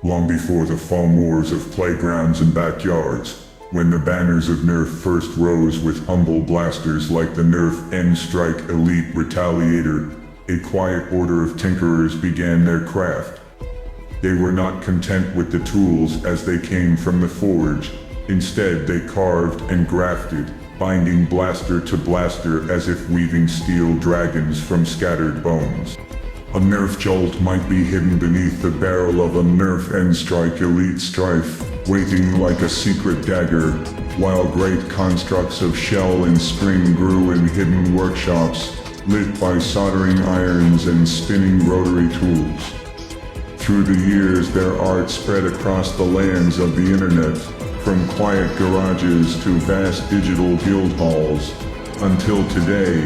long before the foam wars of playgrounds and backyards, when the banners of Nerf first rose with humble blasters like the Nerf N-Strike Elite Retaliator, a quiet order of tinkerers began their craft. They were not content with the tools as they came from the forge. Instead, they carved and grafted, binding blaster to blaster as if weaving steel dragons from scattered bones. A Nerf jolt might be hidden beneath the barrel of a Nerf N-Strike Elite Strife, waiting like a secret dagger, while great constructs of shell and spring grew in hidden workshops, lit by soldering irons and spinning rotary tools. Through the years, their art spread across the lands of the internet, from quiet garages to vast digital guild halls, until today,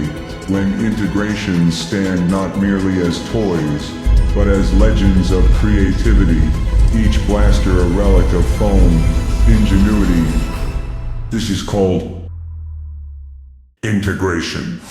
when integrations stand not merely as toys, but as legends of creativity, each blaster a relic of foam, ingenuity. This is called integration.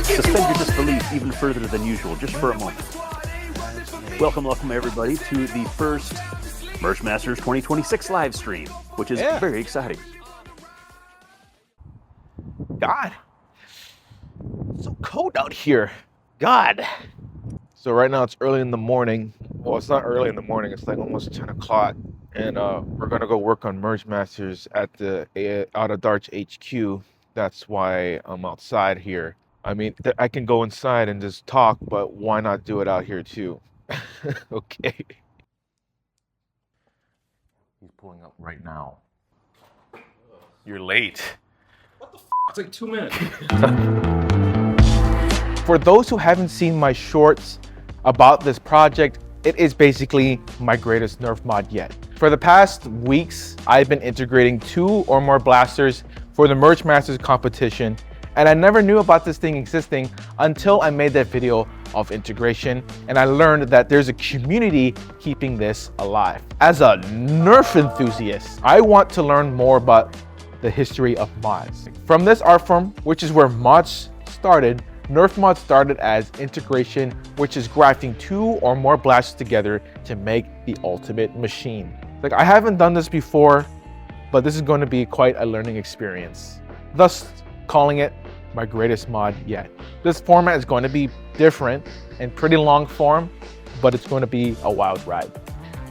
Suspend your disbelief even further than usual, just for a moment. Welcome everybody to the first MergeMasters 2026 live stream, which is very exciting. God, it's so cold out here. God. So right now it's early in the morning. Well, it's not early in the morning. It's like almost 10 o'clock. And we're going to go work on MergeMasters at the Out of Darts HQ. That's why I'm outside here. I mean, I can go inside and just talk, but why not do it out here too? Okay. He's pulling up right now. You're late. What the f? It's like 2 minutes. For those who haven't seen my shorts about this project, it is basically my greatest Nerf mod yet. For the past weeks, I've been integrating 2 or more blasters for the MergeMasters competition, and I never knew about this thing existing until I made that video of integration, and I learned that there's a community keeping this alive. As a Nerf enthusiast, I want to learn more about the history of mods. From this art form, which is where mods started, Nerf mods started as integration, which is grafting 2 or more blasters together to make the ultimate machine. Like, I haven't done this before, but this is going to be quite a learning experience, thus calling it my greatest mod yet. This format is going to be different and pretty long form, but it's going to be a wild ride.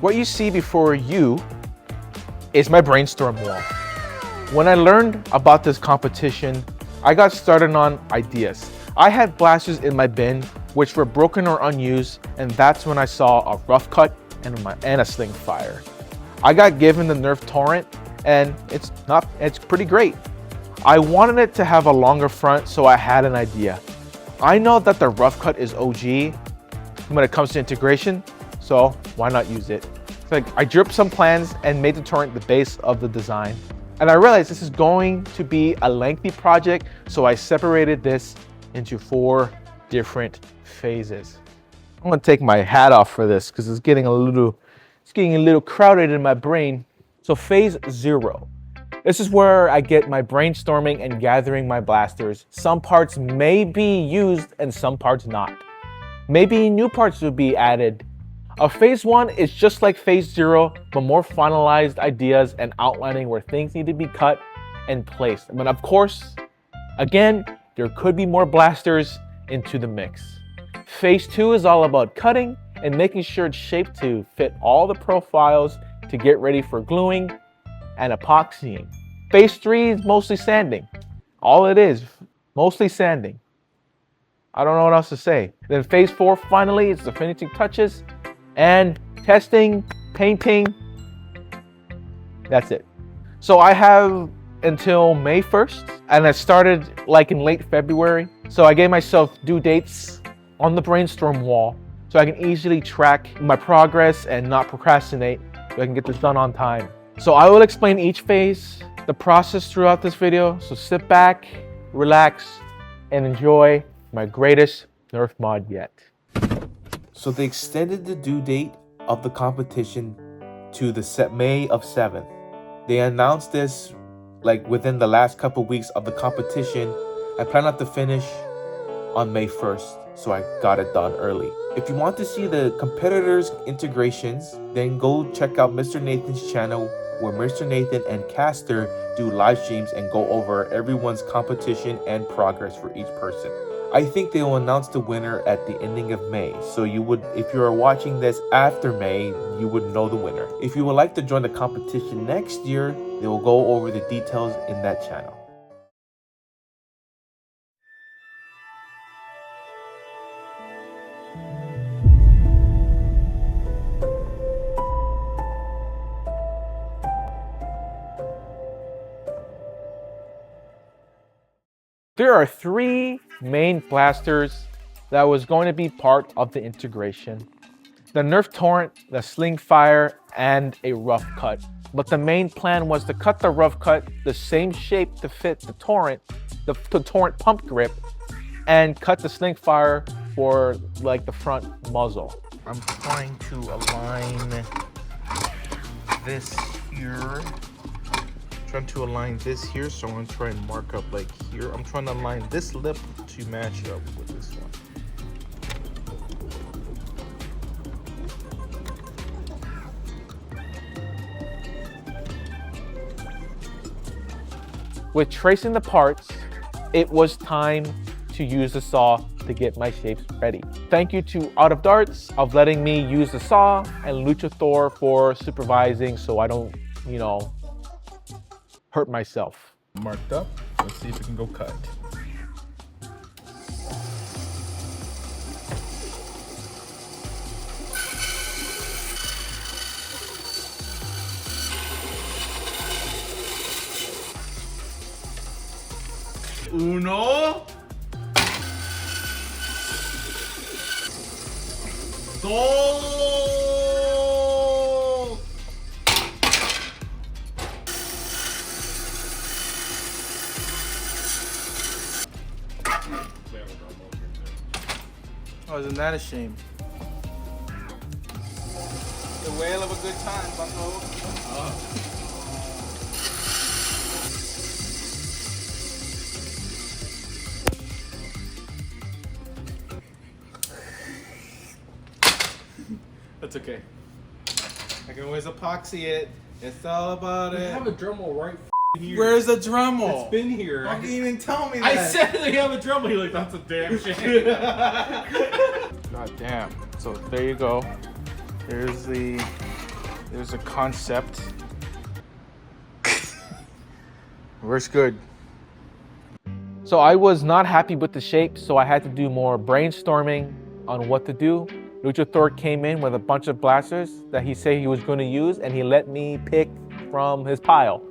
What you see before you is my brainstorm wall. When I learned about this competition, I got started on ideas. I had blasters in my bin which were broken or unused, and that's when I saw a Roughcut and a Sling Fire. I got given the Nerf Torrent, and it's pretty great. I wanted it to have a longer front, so I had an idea. I know that the Roughcut is OG when it comes to integration, so why not use it? It's like I drew up some plans and made the Torrent the base of the design. And I realized this is going to be a lengthy project, so I separated this into 4 different phases. I'm gonna take my hat off for this because it's getting a little crowded in my brain. So phase 0. This is where I get my brainstorming and gathering my blasters. Some parts may be used and some parts not. Maybe new parts will be added. Phase 1 is just like phase 0, but more finalized ideas and outlining where things need to be cut and placed. But of course, again, there could be more blasters into the mix. Phase 2 is all about cutting and making sure it's shaped to fit all the profiles to get ready for gluing and epoxying. Phase 3 is mostly sanding. All it is, mostly sanding. I don't know what else to say. Then phase 4, finally, it's the finishing touches and testing, painting. That's it. So I have until May 1st, and I started like in late February. So I gave myself due dates on the brainstorm wall so I can easily track my progress and not procrastinate so I can get this done on time. So I will explain each phase, the process throughout this video. So sit back, relax, and enjoy my greatest Nerf mod yet. So they extended the due date of the competition to the May of 7th. They announced this like within the last couple weeks of the competition. I plan not to finish on May 1st, so I got it done early. If you want to see the competitors' integrations, then go check out MisterNathan's channel, where MisterNathan and Caster do live streams and go over everyone's competition and progress for each person. I think they will announce the winner at the ending of May, so you would, if you are watching this after May, you would know the winner. If you would like to join the competition next year, they will go over the details in that channel. There are 3 main blasters that was going to be part of the integration. The Nerf Torrent, the Sling Fire, and a Roughcut. But the main plan was to cut the Roughcut the same shape to fit the Torrent, the Torrent pump grip, and cut the Sling Fire for like the front muzzle. I'm trying to align this here. Trying to align this here, so I'm gonna try and mark up like here. I'm trying to align this lip to match up with this one. With tracing the parts, it was time to use the saw to get my shapes ready. Thank you to Out of Darts of letting me use the saw, and Luchathor for supervising so I don't, you know, hurt myself. Marked up. Let's see if we can go cut. Uno, dos. Oh, isn't that a shame? The whale of a good time, bucko. That's okay. I can always epoxy it. It's all about it. I have a Dremel right here. Where's the Dremel? It's been here. Why didn't you even tell me that? I said they have a Dremel. You're like, that's a damn shame. God damn. So there you go. There's a concept. Works good. So I was not happy with the shape, so I had to do more brainstorming on what to do. Luchathor came in with a bunch of blasters that he said he was going to use, and he let me pick from his pile.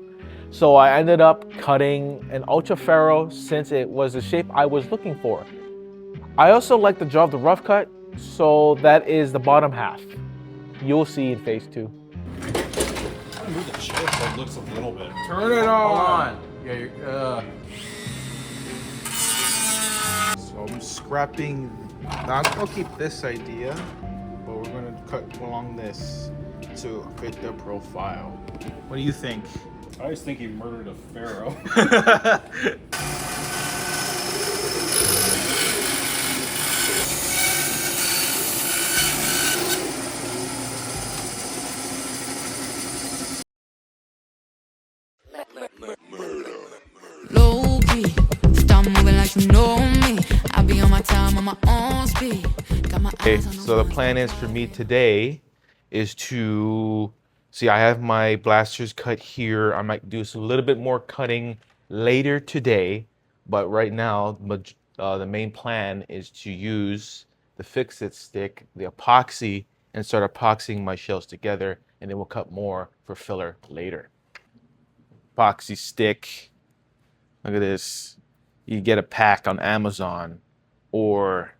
So I ended up cutting an Ultra Ferro since it was the shape I was looking for. I also like the job of the rough cut, so that is the bottom half. You'll see in phase 2. Move the chair so it looks a little bit. Turn it on. Hold on. Yeah, so I'm scrapping. I'll keep this idea, but we're gonna cut along this to fit the profile. What do you think? I was thinking he murdered a pharaoh. Low key, start moving like you know me. I be on my time on my own speed. Got my Okay, eyes on so the plan is for me today is to see, I have my blasters cut here. I might do a little bit more cutting later today, but right now the main plan is to use the fix-it stick, the epoxy, and start epoxying my shells together, and then we'll cut more for filler later. Epoxy stick. Look at this. You get a pack on Amazon or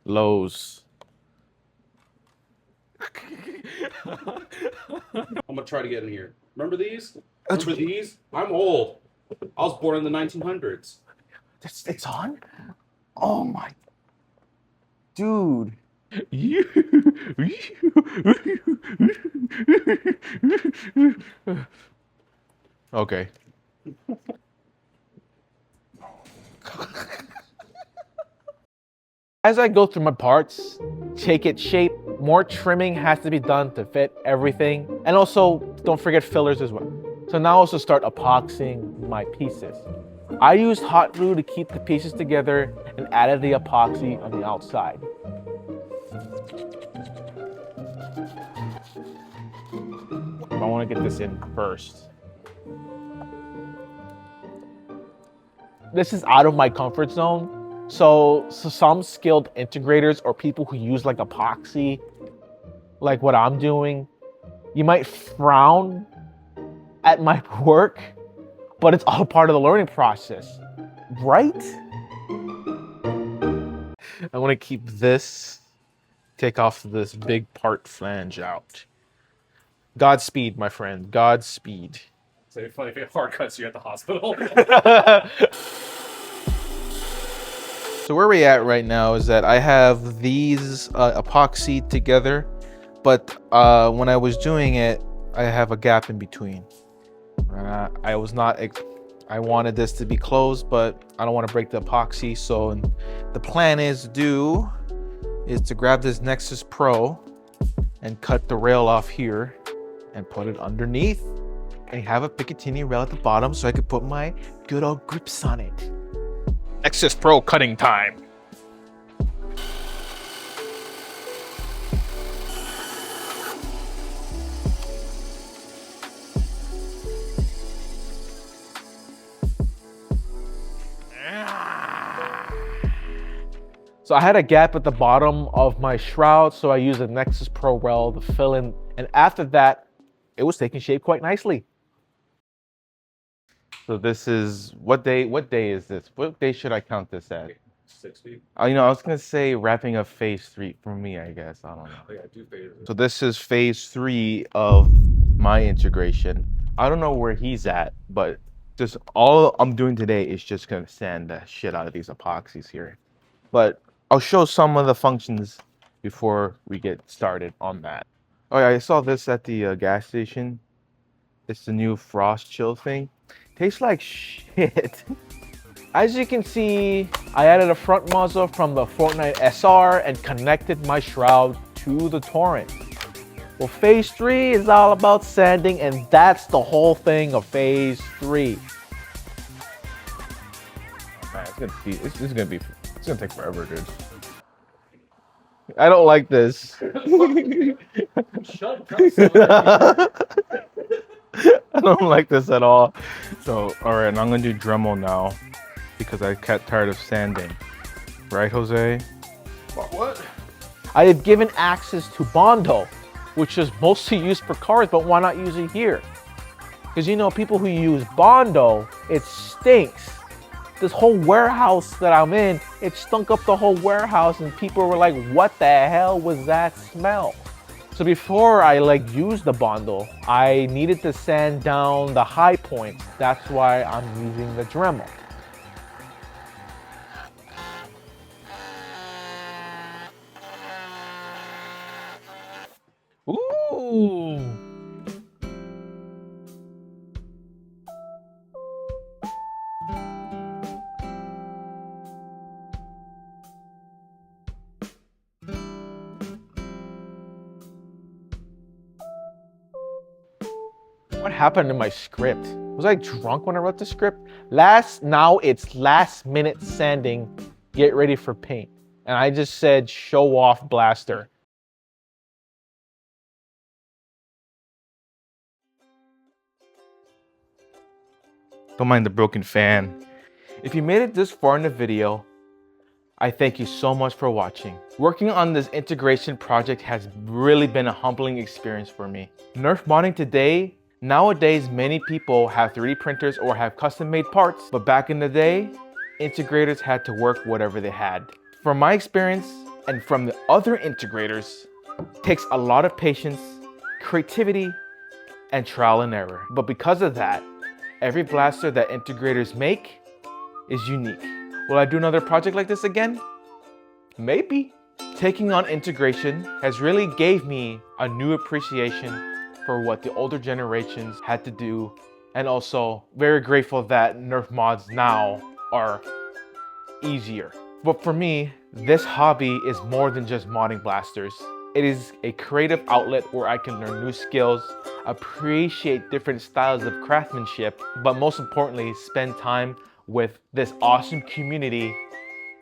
Lowe's. I'm gonna try to get in here. Remember these? Remember these? I'm old. I was born in the 1900s. It's on? Oh my. Dude. Okay. As I go through my parts, take it shape, more trimming has to be done to fit everything. And also, don't forget fillers as well. So now also start epoxying my pieces. I used hot glue to keep the pieces together and added the epoxy on the outside. I want to get this in first. This is out of my comfort zone. So some skilled integrators or people who use like epoxy, like what I'm doing, you might frown at my work, but it's all part of the learning process, right? I want to keep this, take off this big part flange out. Godspeed, my friend, Godspeed. So if it hard cuts you at the hospital. So where we're at right now is that I have these epoxy together, but when I was doing it, I have a gap in between. I wanted this to be closed, but I don't want to break the epoxy. So the plan is to grab this Nexus Pro and cut the rail off here and put it underneath and have a Picatinny rail at the bottom so I could put my good old grips on it. Nexus Pro cutting time. So I had a gap at the bottom of my shroud, so I used a Nexus Pro rail to fill in, and after that, it was taking shape quite nicely. So this is, what day is this? What day should I count this as? 60. I was gonna say wrapping up phase 3 for me, I guess. I don't know. Oh, yeah, do phases. So this is phase 3 of my integration. I don't know where he's at, but just all I'm doing today is just gonna sand the shit out of these epoxies here. But I'll show some of the functions before we get started on that. Oh yeah, I saw this at the gas station. It's the new frost chill thing. Tastes like shit. As you can see, I added a front muzzle from the Fortnite SR and connected my shroud to the Torrent. Well, phase 3 is all about sanding, and that's the whole thing of phase 3. Oh, man, it's gonna take forever, dude. I don't like this. Shut up. I don't like this at all. So, all right, and I'm gonna do Dremel now because I got tired of sanding. Right, Jose? What? I have given access to Bondo, which is mostly used for cars, but why not use it here? Because people who use Bondo, it stinks. This whole warehouse that I'm in, it stunk up the whole warehouse, and people were like, what the hell was that smell? So before I use the Bondo, I needed to sand down the high points. That's why I'm using the Dremel. Ooh. What happened to my script? Was I drunk when I wrote the script? Now it's last minute sanding, get ready for paint. And I just said, show off Blaster. Don't mind the broken fan. If you made it this far in the video, I thank you so much for watching. Working on this integration project has really been a humbling experience for me. Nerf modding today, nowadays many people have 3D printers or have custom made parts, but back in the day, integrators had to work whatever they had. From my experience and from the other integrators, it takes a lot of patience, creativity, and trial and error. But because of that, every blaster that integrators make is unique. Will I do another project like this again? Maybe. Taking on integration has really gave me a new appreciation for what the older generations had to do, and also very grateful that Nerf mods now are easier. But for me, this hobby is more than just modding blasters. It is a creative outlet where I can learn new skills, appreciate different styles of craftsmanship, but most importantly, spend time with this awesome community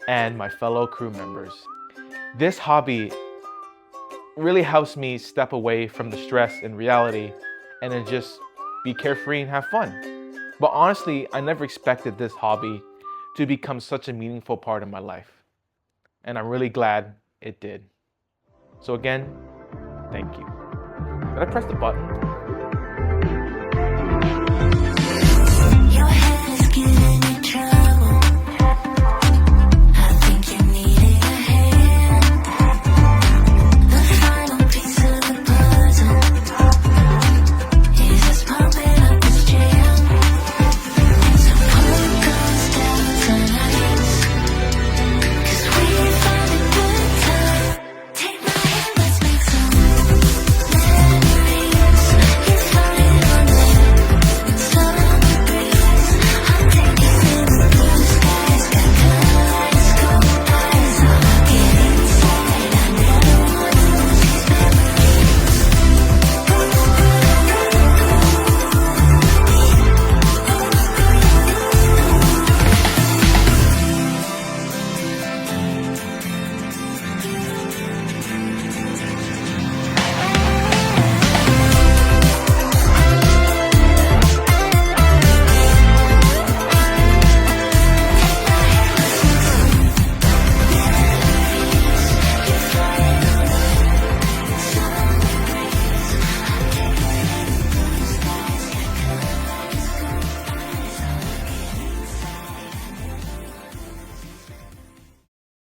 and my fellow crew members. This hobby really helps me step away from the stress and reality and then just be carefree and have fun. But honestly, I never expected this hobby to become such a meaningful part of my life. And I'm really glad it did. So again, thank you. Did I press the button?